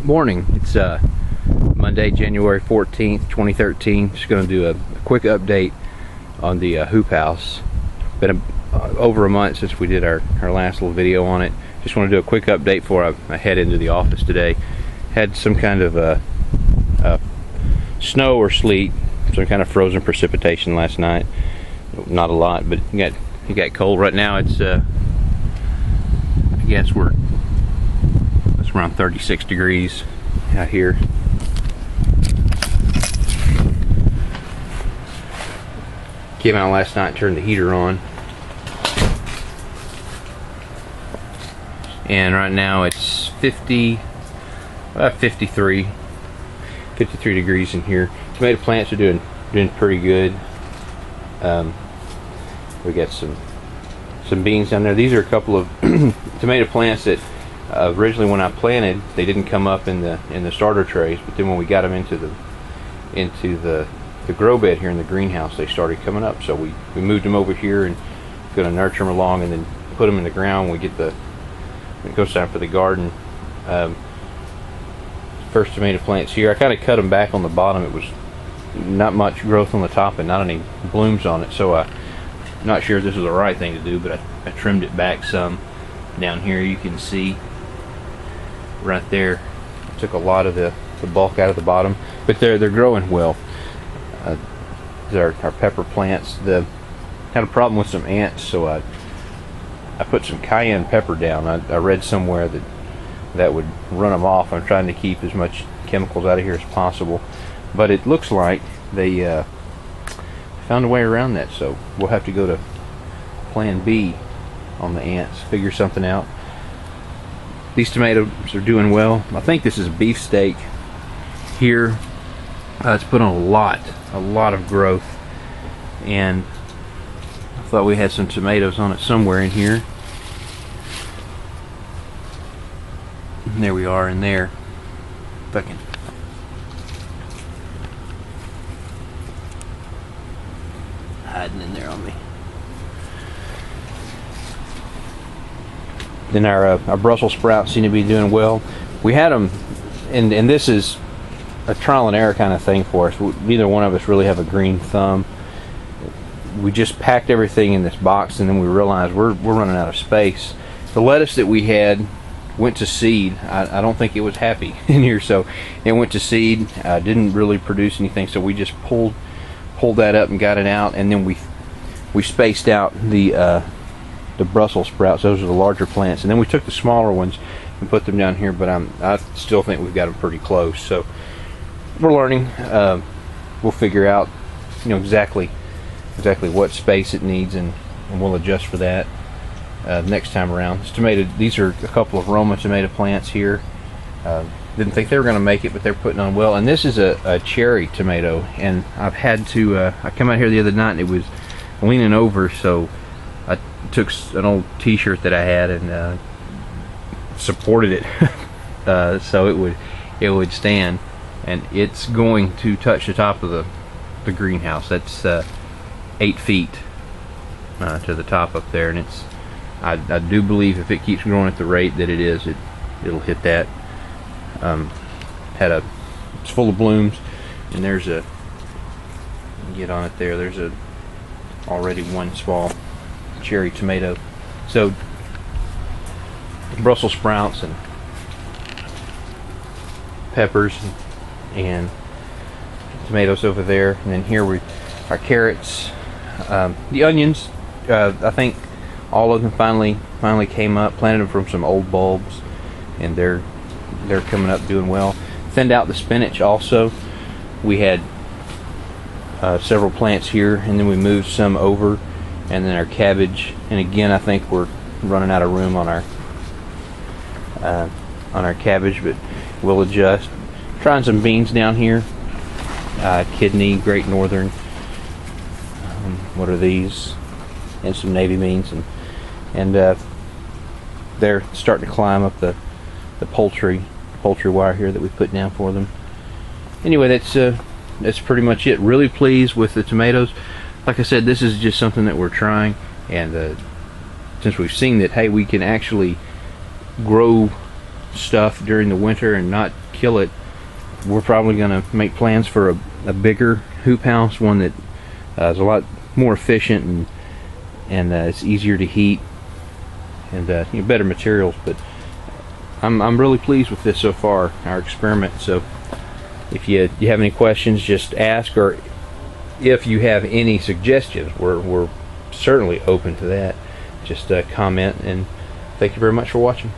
Morning. It's Monday, January 14th, 2013. Just going to do a quick update on the hoop house. Been over a month since we did our last little video on it. Just want to do a quick update before I head into the office today. Had some kind of snow or sleet, some kind of frozen precipitation last night. Not a lot, but it got cold. Right now it's I guess it's around 36 degrees out here. Came out last night, turned the heater on, and right now it's 53 degrees in here. Tomato plants are doing pretty good. We got some beans down there. These are a couple of tomato plants that originally, when I planted, they didn't come up in the starter trays, but then when we got them into the grow bed here in the greenhouse, they started coming up. So we moved them over here and going to nurture them along, and then put them in the ground when it goes time for the garden. First tomato plants here. I kind of cut them back on the bottom. It was not much growth on the top and not any blooms on it, so I'm not sure if this is the right thing to do, but I trimmed it back some. Down here you can see right there, took a lot of the bulk out of the bottom, but they're growing well. Our pepper plants had a problem with some ants, so I put some cayenne pepper down. I read somewhere that would run them off. I'm trying to keep as much chemicals out of here as possible, but it looks like they found a way around that, so we'll have to go to plan B on the ants, figure something out. These tomatoes are doing well. I think this is beefsteak here. It's put on a lot of growth, and I thought we had some tomatoes on it somewhere in here. And there we are in there. If I can hiding in there on me. Then our Brussels sprouts seem to be doing well. We had them, and this is a trial and error kind of thing for us. Neither one of us really have a green thumb. We just packed everything in this box, and then we realized we're running out of space. The lettuce that we had went to seed. I don't think it was happy in here, so it went to seed. Didn't really produce anything, so we just pulled that up and got it out, and then we spaced out the Brussels sprouts. Those are the larger plants, and then we took the smaller ones and put them down here, but I still think we've got them pretty close, so we're learning. We'll figure out exactly what space it needs, and we'll adjust for that next time around. These are a couple of Roma tomato plants here. Didn't think they were going to make it, but they're putting on well. And this is a cherry tomato, and I've had to I come out here the other night and it was leaning over, so I took an old t-shirt that I had and supported it so it would stand, and it's going to touch the top of the greenhouse. That's 8 feet to the top up there, and I do believe if it keeps growing at the rate that it'll hit that. It's full of blooms, and there's get on it there. There's already one small cherry tomato. So Brussels sprouts and peppers and tomatoes over there, and then here our carrots, the onions. I think all of them finally came up. Planted them from some old bulbs, and they're coming up doing well. Thinned out the spinach also. We had several plants here, and then we moved some over, and then our cabbage. And again, I think we're running out of room on our cabbage, but we'll adjust. Trying some beans down here. Kidney, Great Northern. What are these? And some navy beans, and they're starting to climb up the poultry wire here that we put down for them. Anyway, that's pretty much it. Really pleased with the tomatoes. Like I said, this is just something that we're trying, and since we've seen that, hey, we can actually grow stuff during the winter and not kill it, we're probably going to make plans for a bigger hoop house, one that is a lot more efficient and it's easier to heat and better materials. But I'm really pleased with this so far, our experiment. So if you have any questions, just ask, or if you have any suggestions, we're certainly open to that. Just comment, and thank you very much for watching.